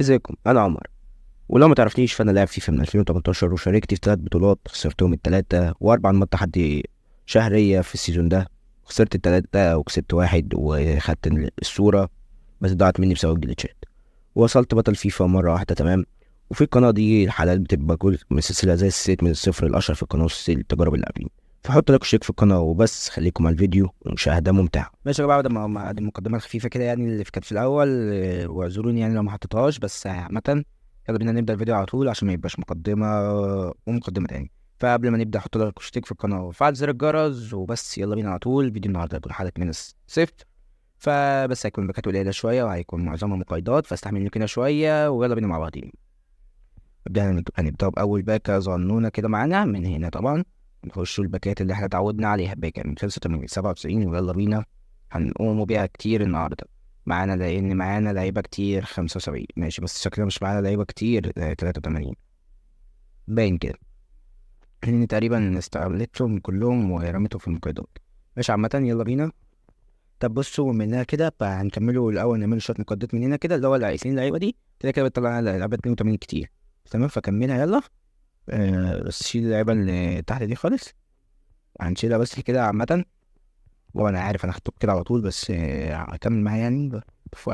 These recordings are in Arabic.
ازيكم؟ انا عمر. ولو ما تعرفنيش فانا لاعب فيفا من 2018 وشاركت في 3 بطولات خسرتهم التلاتة واربع نقاط تحدي شهرية في السيزون ده. خسرت التلاتة وكسبت واحد وخدت الصورة، بس ضاعت مني بسبب جليتشات. وصلت بطل فيفا مرة واحدة تمام. وفي القناة دي الحلقات بتبقى كل من سلسلة زي سلسلة من الصفر للأشهر في القناة وسلسلة التجارب اللي قبلين. فحط لايك وشيك في القناة وبس، خليكم على الفيديو ومشاهدة ممتعة. ماشي يا جماعة، بعد المقدمة الخفيفة كده يعني اللي كانت في الأول، واعذروني يعني لو ما حطيتهاش، بس عامة يلا بينا نبدأ الفيديو على طول عشان ما يبقاش مقدمة ومقدمة تاني. فقبل ما نبدأ حط لايك واشترك في القناة وفعل زر الجرس وبس. يلا بينا على طول. فيديو النهاردة هيكون حلقة من الصفر، فبس هيكون باكات قليلة شوية وهيكون معظمها مقايضات، فاستحملوني كده شوية ويلا بينا مع بعضين. هنبدأ بأول باكة صغنونة كده معانا من هنا طبعا. نخشوا الباكات اللي احنا اتعودنا عليها، باكة من 85 ل 97 ويلا بينا. هنقوموا بيها كتير النهاردة معانا لأن معانا لعيبة كتير. 75 ماشي، بس شكلنا مش معانا لعيبة كتير. 83 باين كده لأن تقريبا استغلتهم كلهم ورميتهم في المقايضات. ماشي عامة يلا بينا. طب بصوا من هنا كده هنكملوا الأول، نعملوا شوية مقدمات من هنا كده اللي هو العايزين اللعيبة دي كده كده بتطلع لنا لعيبة 82 كتير. تمام فكملها يلا. بس شيل اللعيبة اللي تحت دي خالص، هنشيلها بس كده عامة. وانا عارف انا هخطب كده على طول، بس هكمل معايا يعني. ف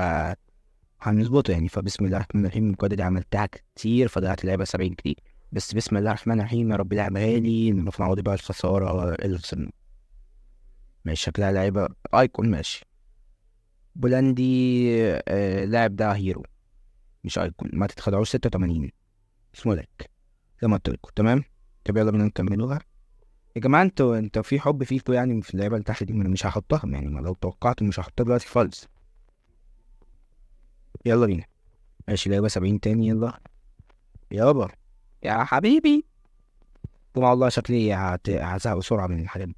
هنظبطه يعني. فبسم الله الرحمن الرحيم. القاعدة دي عملتها كتير فضيعت اللعبة 70 كتير، بس بسم الله الرحمن الرحيم يا رب لعبها لي نرفع عوضي بقى الخسارة اللي خسرنا. ماشي شكلها لعيبة ايكون. ماشي بولندي. لاعب ده هيرو مش ايكون، ما تتخدعوش. 86 اسمه لك زي ما قلت لكم. تمام. طب يلا بينا نكملوها يا جماعه. انتوا في حب فيكوا يعني في اللعيبه اللي تحت دي. ما انا مش هحطها يعني، ما لو توقعت مش هحطها دلوقتي خالص. يلا بينا. ماشي لعيبه 70 تاني يلا يابا يا حبيبي. طبعا والله شكلي هزهق بسرعه من الحاجات دي.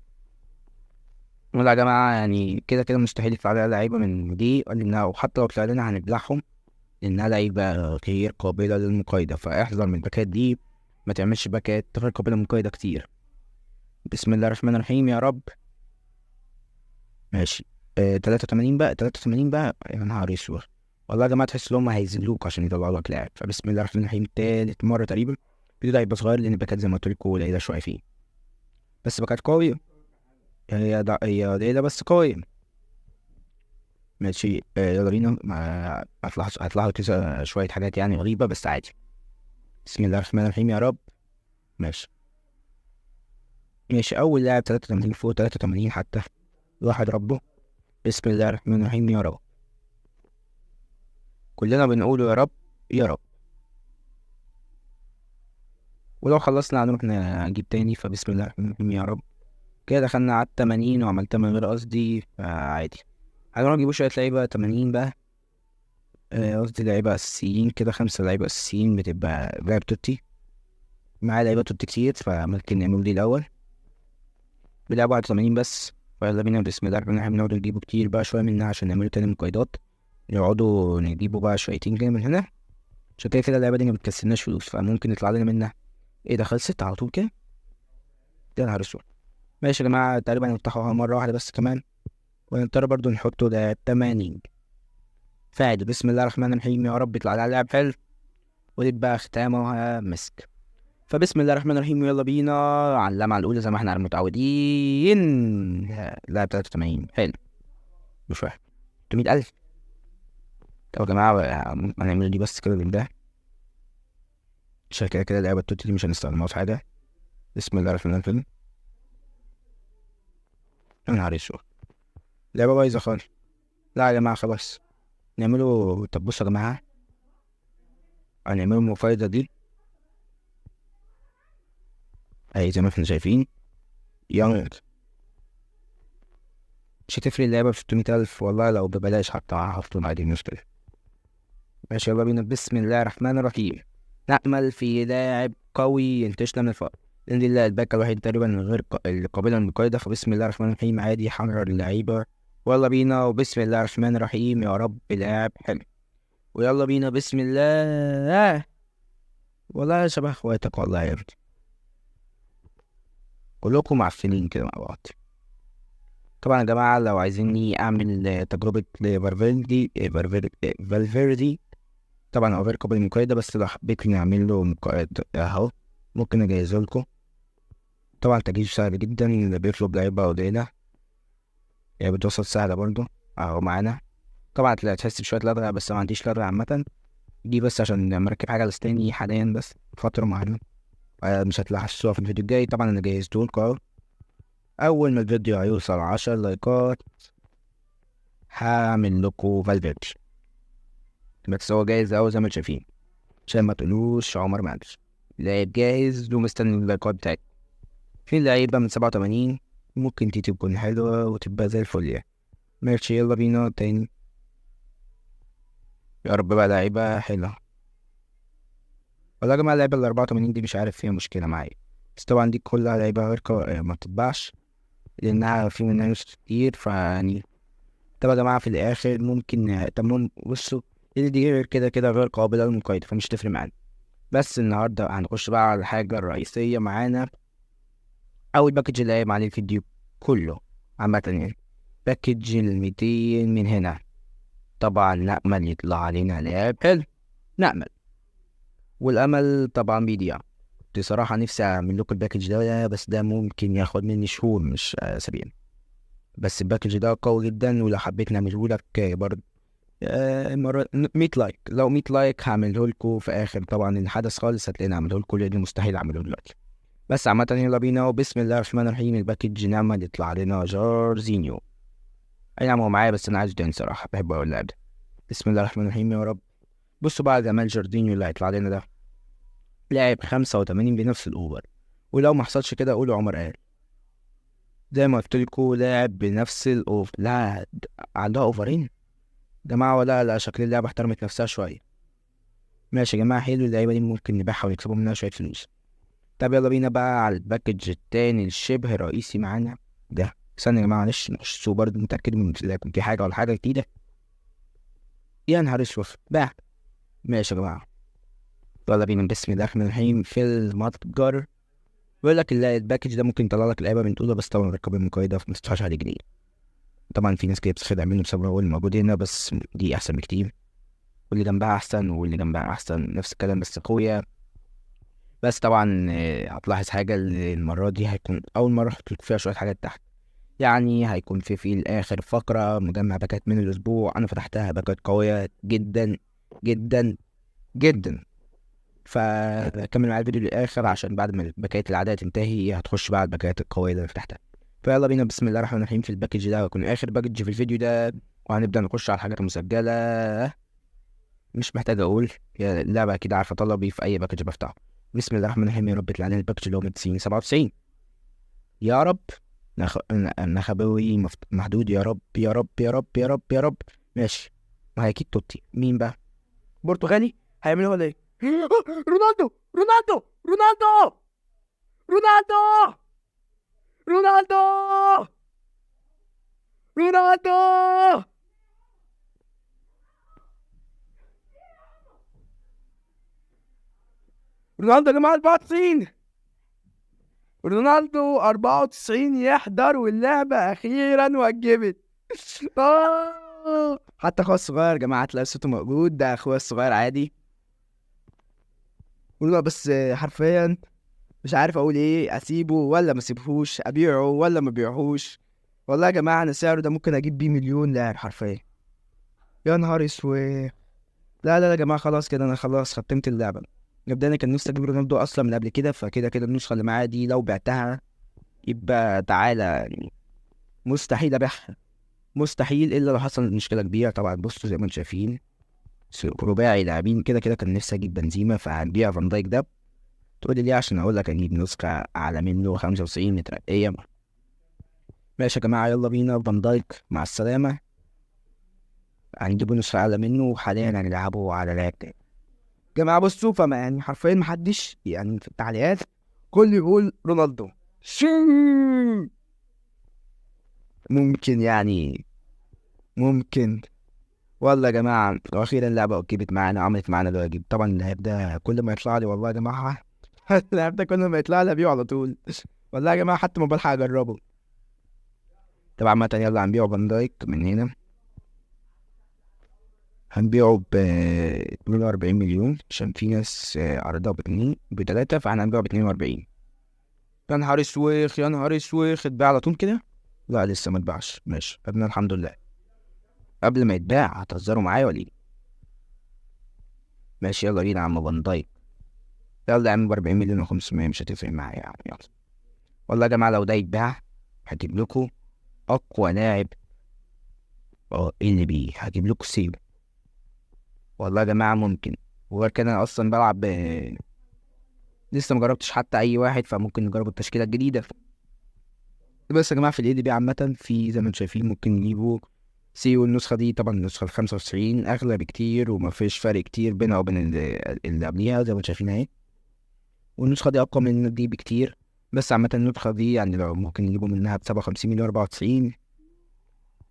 والله يا جماعه يعني كده كده مستحيل يطلع لنا لعيبه من دي، لانها وحتى لو طلع لنا هنبلعهم لانها لعيبه غير قابله للمقايضه. فاحذر من الباكات دي، ما تعملش باكات غير قابله للمقايضه كتير. بسم الله الرحمن الرحيم يا رب. ماشي 83 بقى. 83 بقى يا نهار اسود. والله يا جماعه تحس ان هم هيذلوك عشان يطلعوا لك لاعب. فبسم الله الرحمن الرحيم تالت مره تقريبا. الفيديو ده هيبقى صغير لان الباكات زي ما قلت لكم قليله شويه فيه، بس باكات قويه. هي قليله بس قويه. ماشي يلا بينا. هتلاحظوا كده شويه حاجات يعني غريبه بس عادي. بسم الله الرحمن الرحيم يا رب. ماشي. ماشي اول لاعب 83 فوق 83 حتى واحد ربه. بسم الله الرحمن الرحيم يا رب. كلنا بنقول يا رب يا رب. ولو خلصنا هنروح نجيب تاني. فبسم الله الرحمن الرحيم يا رب. كده دخلنا على 80 وعملتها من غير قصدي فعادي. هنروح نجيبوا شوية لعيبة 80 بقى. قصدي لعيبة أساسيين كده. 5 لعيبة أساسيين بتبقى لاعب توتي. معاه لعيبة توتي كتير فممكن نعمل دي الأول. بيلعب 81 بس. فيلا بينا بسم الله الرحمن الرحيم نقعد نجيبه كتير بقى شوية منها عشان نعمله تاني مقايضات. يقعدوا نجيبوا بقى شويتين كده من هنا عشان كده كده اللعيبة دي ما بتكسبناش فلوس، فممكن يطلع لنا منها. ايه ده خلصت على طول كده؟ يا نهار اسود. ماشي يا جماعة تقريبا نفتحوها مرة واحدة بس كمان، ونضطر برضو نحطه ده 80 فعادي. بسم الله الرحمن الرحيم يا رب يطلع لها لعب حلو وتبقى ختامها مسك. فبسم الله الرحمن الرحيم يلا بينا على اللمعة الأولى زي ما احنا متعودين. لاعب 83 حلو مش واحد 300,000. طب يا جماعة هنعمل دي بس كده لله عشان كده كده لعبة التوتي دي مش هنستخدمها في حاجة. بسم الله الرحمن الرحيم. يا نهار اسود لعبة بايظة خالص. لا يا جماعة خلاص نعمله. طب بصوا يا جماعة هنعمله المفايدة دي اهي زي ما احنا شايفين. يانج مش هتفرق اللعبة ب 600,000 والله لو ببلاش حتى هحطهم عادي مشكلة. ماشي يلا بينا. بسم الله الرحمن الرحيم. نأمل في لاعب قوي ينتشنا من الفقر لأن دي الباكة الوحيد تقريبا غير القابلة للمقايضة. فبسم الله الرحمن الرحيم عادي حرر اللعيبة. ويلا بينا وبسم الله الرحمن الرحيم يا رب لاعب حلو. ويلا بينا بسم الله. والله شبه اخواتك والله يا ابني، كلكم معفنين كده مع بعض. طبعا يا جماعة لو عايزيني أعمل تجربة لفالفيردي فالفيردي طبعا هو غير قابل للمقايضة، بس لو حبيت نعمل له مقايض اهو ممكن اجهزه لكم. طبعا تجهيزه سهل جدا، بيطلب لعيبة قليلة، يعني بتوصل سهلة برضه. اهو معانا. طبعا هتحس بشوية لدغة، بس ما عنديش لدغة عامة، دي بس عشان مركب حاجة لستاني حاليا بس فترة معينة. مش هتلاحظوها في الفيديو الجاي. طبعا انا جهزته لكم اهو. اول ما الفيديو هيوصل 10 لايكات هعمل لكم فالفيردي، بس هو جاهز اهو زي ما انتم شايفين، عشان ما تقولوش عمر ما قالش. اللاعب جاهز ومستني اللايكات بتاعتي. في لعيبة من 87 ممكن دي تكون حلوة وتبقى زي الفل يعني. ماشي يلا بينا تاني. يا رب بقى لعيبة حلوة. والله يا جماعة اللعيبة ال84 دي مش عارف فيها مشكلة معايا، بس طبعا دي كلها لعيبة غير ما بتتباعش، لأنها في منها ناس كتير فيعني. طب يا جماعة في الآخر ممكن تمنون بصوا، اللي دي غير كده كده غير قابلة للمقايضة فمش تفرق معانا. بس النهاردة هنخش بقى على الحاجة الرئيسية معانا، أول باكج اللي قايم عليه الفيديو كله عامة يعني. باكج 200 من هنا. طبعا نأمل يطلع علينا لاعب حلو، نأمل، والأمل طبعا بيضيع. بصراحة نفسي أعمل لكم الباكج ده، بس ده ممكن ياخد مني شهور مش أسابيع. بس الباكج ده قوي جدا، ولو حبيت نعمله لك برضه مرة 100 لايك، لو 100 لايك هعمله لكم في آخر طبعا الحدث خالص، هتلاقيني أعمله لكم لأن مستحيل أعمله دلوقتي. بس عامة يلا بينا وبسم الله الرحمن الرحيم. الباكج نعمل يطلع علينا جارزينيو. أي نعم هو معايا بس أنا عايز دين صراحة، بحب أقول اللاعب ده. بسم الله الرحمن الرحيم يا رب. بصوا بقى جمال جاردينيو اللي هيطلع لنا ده، لاعب 85 بنفس الأوفر، ولو ما حصلش كده قولوا عمر قال. زي ما قلت لكم لاعب بنفس الأوفر، لا عندها أوفرين جماعة، ولا لا شكل اللعبة احترمت نفسها شوية. ماشي يا جماعة حلو، اللعيبة دي ممكن نبيعها ونكسبوا منها شوية فلوس. طب يلا بينا بقى على الباكج التاني الشبه رئيسي معانا ده. استنى يا جماعة معلش نخشوا برضه نتأكد من يكون في حاجة ولا حاجة جديدة. يا نهار اسود باع. ماشي يا جماعة يلا بينا بسم الله الرحمن الرحيم في المتجر. بيقول لك الباكج ده ممكن يطلع لك لعيبة من أولى، بس طبعا رقم المقايضة ما تدفعش عليه جنيه. طبعا في ناس كده بتستخدم منه بسبب هو اللي موجود هنا، بس دي أحسن بكتير، واللي جنبها أحسن واللي جنبها أحسن نفس الكلام بس قوية. بس طبعا هتلاحظ حاجة المرة دي هيكون أول مرة أحط لكم فيها شوية حاجات تحت، يعني هيكون في الآخر فقرة مجمع باكات من الأسبوع. أنا فتحتها باكات قوية جدا جدا جدا، فكمل معايا الفيديو للآخر عشان بعد ما الباكات العادية تنتهي هتخش بقى على الباكات القوية اللي أنا فتحتها. فيلا بينا بسم الله الرحمن الرحيم في الباكج ده، هيكون آخر باكج في الفيديو ده، وهنبدأ نخش على الحاجات المسجلة. مش محتاج أقول يا اللعبة أكيد عارفة طلبي في أي باكج بفتحه. بسم الله الرحمن الرحيم يا رب يطلع لنا الباكج اللي هو من 90 97 يا رب. نخبوي محدود يا رب يا رب يا رب يا رب يا رب. ماشي، ما هي اكيد توتي. مين بقى؟ برتغالي هيعملوا ولا ايه؟ رونالدو رونالدو رونالدو رونالدو رونالدو رونالدو رونالدو يا جماعه 94. رونالدو 94 يحضر واللعبه اخيرا وجبت. حتى اخويا الصغير يا جماعه هتلاقي صوته موجود، ده اخويا الصغير عادي. والله بس حرفيا مش عارف اقول ايه، اسيبه ولا ما اسيبهوش، ابيعه ولا ما ابيعهوش. والله يا جماعه انا سعره ده ممكن اجيب بيه مليون لاعب حرفيا. يا نهار اسود. لا لا لا يا جماعه خلاص كده انا خلاص ختمت اللعبه. جبت انا كان نفسي اجيب رونالدو اصلا من قبل كده، فكده كده النسخه اللي معايا دي لو بعتها يبقى تعالى يعني مستحيل ابيعها، مستحيل الا لو حصلت مشكله كبيره. طبعا بصوا زي ما انتم شايفين رباعي لاعبين كده كده. كان نفسي اجيب بنزيما فهنبيع فان دايك ده. تقول لي ليه؟ عشان اقول لك اجيب نسخه اعلى منه 95 مترقيه. ماشي يا جماعه يلا بينا فان دايك مع السلامه. هنجيب نسخه اعلى منه وحاليا هنلعبه على لاعب تاني. جماعه بصوا فما يعني حرفيا محدش يعني في التعليقات كل يقول رونالدو شو. ممكن يعني ممكن. والله يا جماعه واخيرا اللعبه ركبت معانا عملت معانا الواجب. طبعا اللاعب ده كل ما يطلع لي والله يا جماعه اللاعب ده كل ما يطلع لي ابيعه على طول. والله يا جماعه حتى ما بلحق اجربه. طبعا عامة يلا هنبيعه فان دايك من هنا. هنبيعه ب 42 مليون عشان في ناس عرضها باتنين بتلاتة، فاحنا هنبيعه ب 42. يا نهار اسوخ يا نهار اسوخ، اتباع على طول كده؟ لا لسه ما اتباعش. ماشي خدنا الحمد لله. قبل ما يتباع هتهزروا معايا ولا ايه؟ ماشي يلا بينا يا عم فان دايك. يلا يا عم ب 40 مليون و500 مش هتفرق معايا يا عم، يلا. والله يا جماعة لو ده يتباع هجيب لكم أقوى لاعب. ايه اللي بيه هجيب لكم سيو. والله يا جماعة ممكن. وغير كده أنا أصلا بلعب لسه مجربتش حتى أي واحد، فممكن نجرب التشكيلة الجديدة. بس يا جماعة في الاي دي بي عامة، في زي ما انتم شايفين ممكن نجيبوا سيو. النسخة دي طبعا النسخة ال95 أغلى بكتير، ومفيش فرق كتير بينها وبين اللي قبليها زي ما انتم شايفين اهي. والنسخة دي أقوى من دي بكتير. بس عامة النسخة دي يعني لو ممكن نجيبوا منها ب57 مليون 94.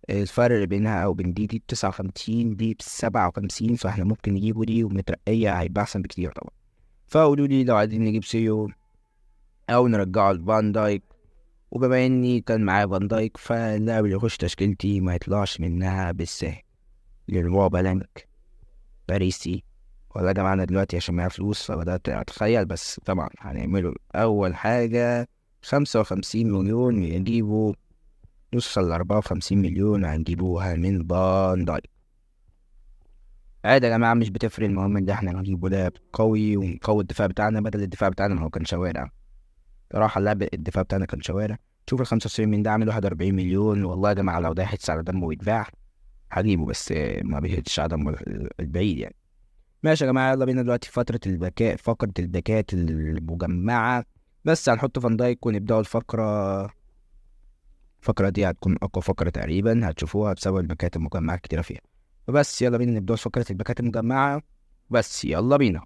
الفرق بينها أو بين دي ب59، دي ب57، فاحنا ممكن نجيبوا دي ومترقية هيبقى أحسن بكتير طبعا. فقولوا لي لو عايزين نجيب سيو أو نرجعه لفان دايك. وبما إني كان معايا فان دايك، فاللاعب اللي يخش تشكيلتي ما يطلعش منها بالسهل. ليروي بلانك باريسي. والله يا جماعة أنا دلوقتي عشان معايا فلوس فبدأت أتخيل، بس طبعا هنعمله أول حاجة 55 مليون يجيبوا نسخة ال54 مليون هنجيبوها من فان دايك. عادي يا جماعة مش بتفرق، المهم إن احنا نجيبه لاعب قوي ونقوي الدفاع بتاعنا بدل الدفاع بتاعنا ما هو كان شوارع. صراحة اللعب الدفاع بتاعنا كان شوارع. شوف ال95 من ده عامل 41 مليون. والله يا جماعة لو ده هيتس على دمه ويتباع هجيبه، بس ما بيهتش على دمه البعيد يعني. ماشي يا جماعة يلا بينا دلوقتي فقرة الباكات المجمعة. بس هنحط فان دايك ونبدأ الفقرة دي هتكون أقوى فقرة تقريبا هتشوفوها بسبب الباكات المجمعة كتيرة فيها. فبس يلا بينا نبدأ فقرة الباكات المجمعة. بس يلا بينا.